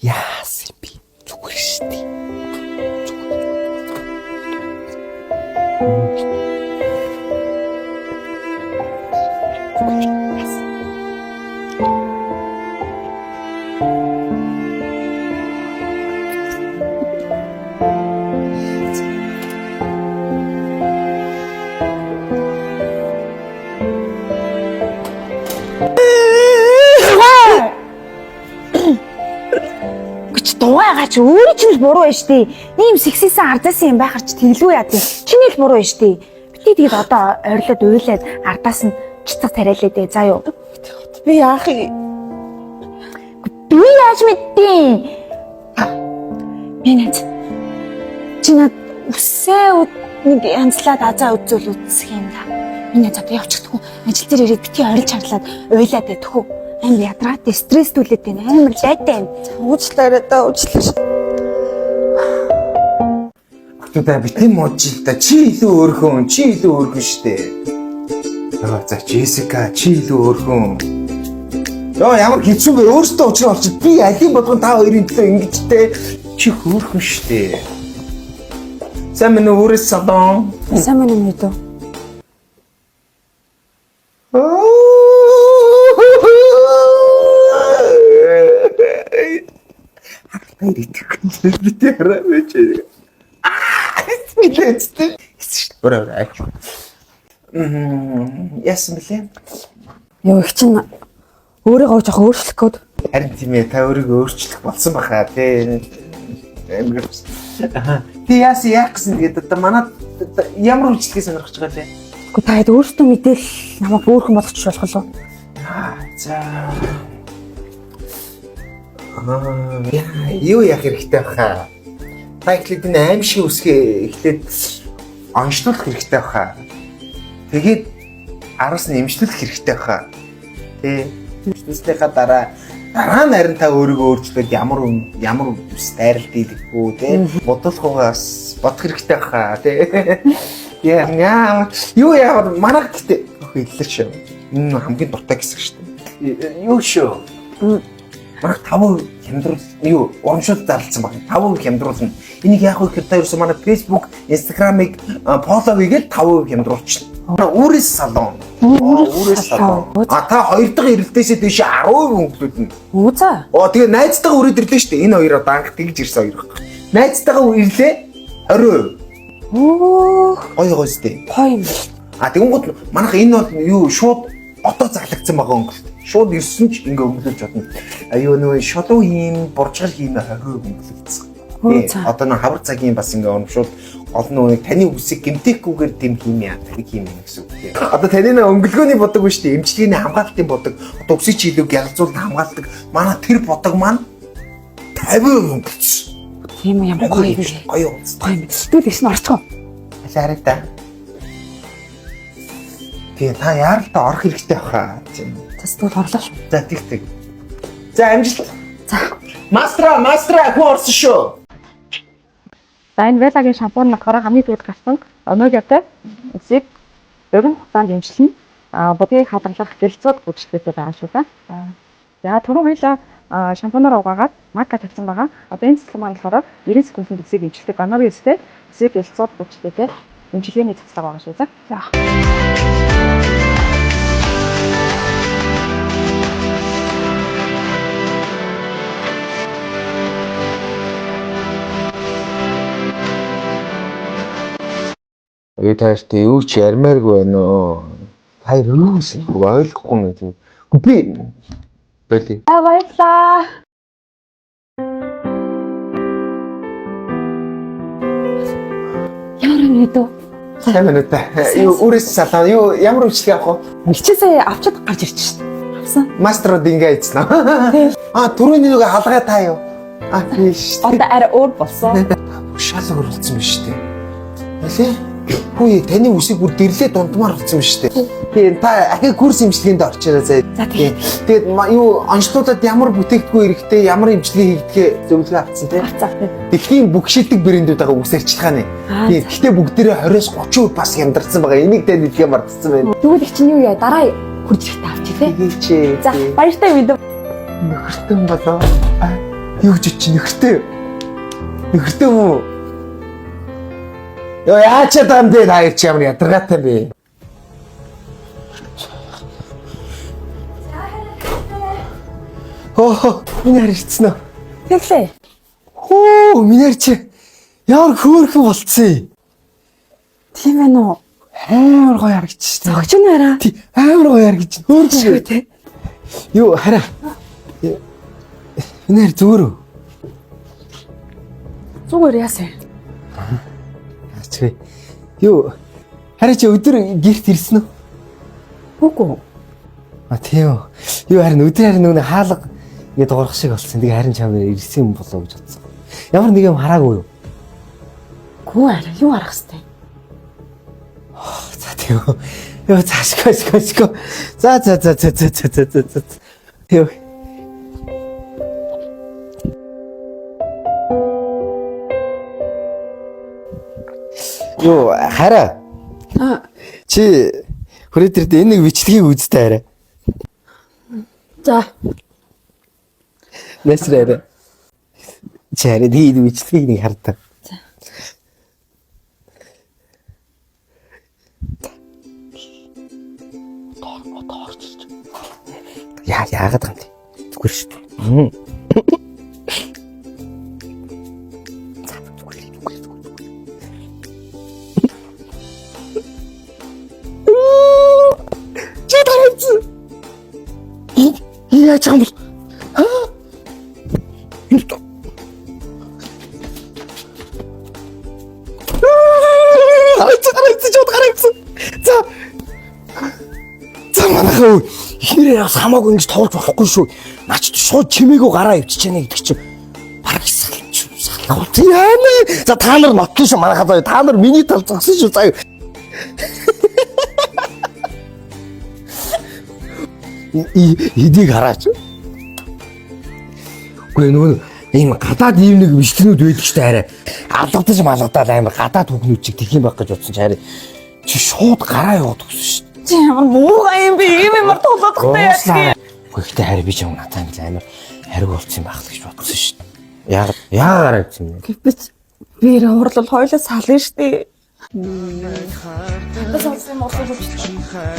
Яасан би зүгээр штий. Дугайгаач өөрөө ч л буруу байж тээ. Ийм сексисэн ардаас юм байхаар ч тэглүү яа тээ. Чиний л буруу байж тээ. Бити тэгээд одоо ойрлоод уйлаад ардаас нь чицэг тариалаа дээ. За юу. Би яах юм? Би яаж мэдтээ? Минийд. Чиний үсээ нэг янзлаад азаа үзүүл үзсэх юм да. Миний за би явчихдаггүй. Ажил дээр ирээд бити ойрлж харлаад уйлаад байдаггүй. Амар ядраатай стресстүүлээд байна. Амар лайтай. Уучлаарай да, уучлаарай. Охтуудаа битэн мууж та чи илүү өөрхөн штэ. За Джессика чи илүү өөрхөн. Яа ямар хэцүү бэ? Өөртөө уучраа болчих. Би алийг бодгон та хоёрын төлөө ингэж те чи хөөрхөн штэ. Сайн мэн өөрөөс садан. Сайн мэн юм уу? Би тэрэ мэж. Мэдээстэй. Бэрэ. Яасан бэлээ? Яа их чинь өөрийгөө жоох өөрчлөх гээд. Харин тийм ээ, та өөрийгөө өөрчлөх болсон баха тий. Ти яах гэсэн тэгээд одоо манад ямар үйлчлэгээ сонирхож байгаа лээ? Гэхдээ та хэд өөртөө мэдээл намайг өөрхөн болгочих болох уу? За. Юу яах хэрэгтэй баха? Та ихлэд энэ аим шиг үсгээ ихлэд онцлуулах хэрэгтэй баха. Тэгээд араас нь эмчлүүлэх хэрэгтэй баха. Тэ. Тэснийхаа дараа нь харин та өөрийгөө өөрчлөөд ямар ус дайралт хийдэггүй тэ. Бодлохоогоос бодох хэрэгтэй баха тэ. Яа юу яа манайх гэдэг хэллээ шүү. Энэ хамгийн дуртай хэсэг шүү дээ. Юу шүү. Марк 5% хямдрал юу урамшуул зарлцсан баг. 5% хямдруулна. Энийг яах вэ гэхээр та ерөөсөө манай Facebook, Instagram-ыг фоллоу хийгээд 5% хямдруулчихна. Өөрөөс салон. Өөрөөс салон. Та хоёр дахь ирэлтээсээ дэше 10% өнгөлөднө. Үу за. Тэгээ найзтайгаа үрээд ирлээ шүү дээ. Энэ хоёр одоо анх тэгж ирсэн хоёр баг. Найзтайгаа ирлээ 20%. Оо. Гоё сте. Гоё юм. Тэгэнгүүт манайх энэ бол юу шууд отоо заглагдсан байгаа өнгөлт. Шууд ирсэн ч ингээ өнгөлөж чадна. Аюу нөө шолоо хийн, буржгал хийн 20% өнгөлөгдсөн. Одоо нөө хавар цагийн бас ингээ урамшуул олон нэг таны үсийг гэмтэхгүйгээр тэм химээ химээ гэсэн үг тийм. Одоо таны өнгөлгөөний бодог биш тийм эмчилгээний хамгаалтын бодог. Одоо үсийг чи илүү гялзуулд хамгаалдаг. Манай тэр бодог маань 50% өнгөлцсөн. Тийм ямар гоё юм бэ? Гоё юм. Тэгвэл ихс нь орчихоо. Алаарай та. Тэгээ та яаралтай орох хэрэгтэй баха. Тэгвэл орлоо шүү. За тэг. За амжилт. За. Мастра хүү орсон шүү. За энэ Велагийн шампунь болохоор хамгийн түрүүнд гарсан омегатай үсийг өргөн хугацаанд эмчилнэ. Бодгийг хадгалах дэлцүүд үйлчлэгтэй байгаа шүү да. За түрүү хоёлаа шампунаар угаагаад марка тавьсан байгаа. Одоо энэ цэцлэг маань болохоор 90 секундын үсийг эмчилдэг омегатэй үсийг дэлцүүд үйлчлэгтэй эмчилгээний цэцлэг байгаа шүү. За. Таашд юу ч ярмааргүй байна уу? Хайр юус ойлгохгүй нэг. Би болий. Баярлаа. Ямар юм бэ? Сайн байна уу та? Юу өөрөөс салаа. Юу ямар үйлчлэг авах вэ? Хичээсээ авчид гарч ирж шин. Авсан. Маструуд ингээ ийцлээ. Түрүүний нэг халгаа таа юу? Тийш. Одоо арай өөр болсон. Шал өрөлдсөн биз дээ. Нэлээ? Хөөе таны үсийг бүр дэрлээ дундмаар болсон биз дээ. Тэгээ та ахи курс эмчилгээнд орчоорой заа. За тэгээ. Тэгээд юу онцлуудад ямар бүтээгдэхүүн хэрэгтэй, ямар эмчилгээ хийгдэхээ зөвлөгөө авсан тий. Дэлхийн бүх шилдэг брэндүүд байгаа үс арчилгааны. Тийм. Гэхдээ бүгдээрээ 20-30% бас хямдарсан байгаа. Энийг тань хэлгээ мартсан байна. Тэгвэл их чинь юу яа дараа хурж ирэхтэй авчих тий. Хийчээ. За баяртай мэдээ. Нөхөртөн болоо. Юу гэж чи нөхөртэй. Нөхөртэй мүү? Яа яач чадам дээ хоёр чи ямар ядаргаатай бэ? Оо, минь ирсэн үү? Тэглээ. Хөө, минь чи ямар хөөрхөн болцсон. Тийм ээ нөө. Амар гоё харагдчих шүү дээ. Зогч нь хараа. Тий, амар гоё харагдчих. Хөөрхөн Тэ. юу хараа. Минь зүгээр үү? Зүгээр яасан. Ачгүй. Юу хараа чи өдөр гэрт ирсэн үү? Үгүй. А тийм үү. Юу харин өдөр харин нөгөө хаалга ингэ дуурах шиг болсон. Тэгээ харин чамд ирсэн юм болоо гэж бодсон. Ямар нэг юм хараагүй юу? Гүү арай юу арах хэвтэй. За тийм үү. Юу цаашгүй. За. Юу. Юу хараа. Чи хүрээдэрд энэ нэг бичлэгийг үзтээ хараа. За. Нэсрээ. Чарэ дийд бичлэгийг нэг хардаа. Яагаад юм бэ? Зүгээр шүү дээ. Яаж юм бэ? Хараац. За манайхаа ихнэрээ бас хамаагүй ингэж тоолж болохгүй шүү. Наач шууд чимээгөө гараа өвччихэнэ гэдэг чинь бараг салж салгав. Яамаа. За та нар нотлоо шүү манайхаа заа. Та нар миний тал зогсон шүү заа. Эдийг хараач. Үгүй нөгөө ийм гадаад ийм нэг бичлэгнүүд байдаг шүү дээ арай. Алгадаж малгадаад амар гадаад хүүхнүүд чиг тэх юм байх гэж бодсон чи арай. Чи шууд гараа яваад өгсөн шүү. Чи ямар муугаа юм бэ? Ийм ямар тулаадахтай яа. Гэхдээ харин би ч юм надад амар хариу болсон юм байх л гэж бодсон шүү. Яагаад гараа гэсэн юм бэ? Гэвч би уурлал хоёлоо сална штэ.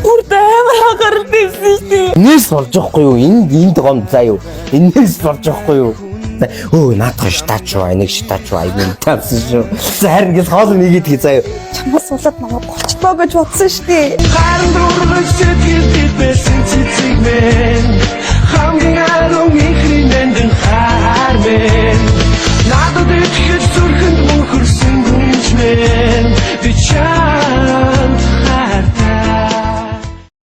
Бүр амар гаралдсан штэ. Энэс болж байхгүй юу? Энд гомд заа юу? Энэс болж байхгүй юу? Өө наадах штач уу, энийг штач уу айгүй тавсан шүү. За харин гэл хоол нэгэд хий заа юу. Чамаас суулаад намайг голчлоо гэж бодсон штэ. Харин дөрвөж сэтгэл байсан цэцэг мэн хамгийн арга ихрийн нэн хаар мэн надад итгэж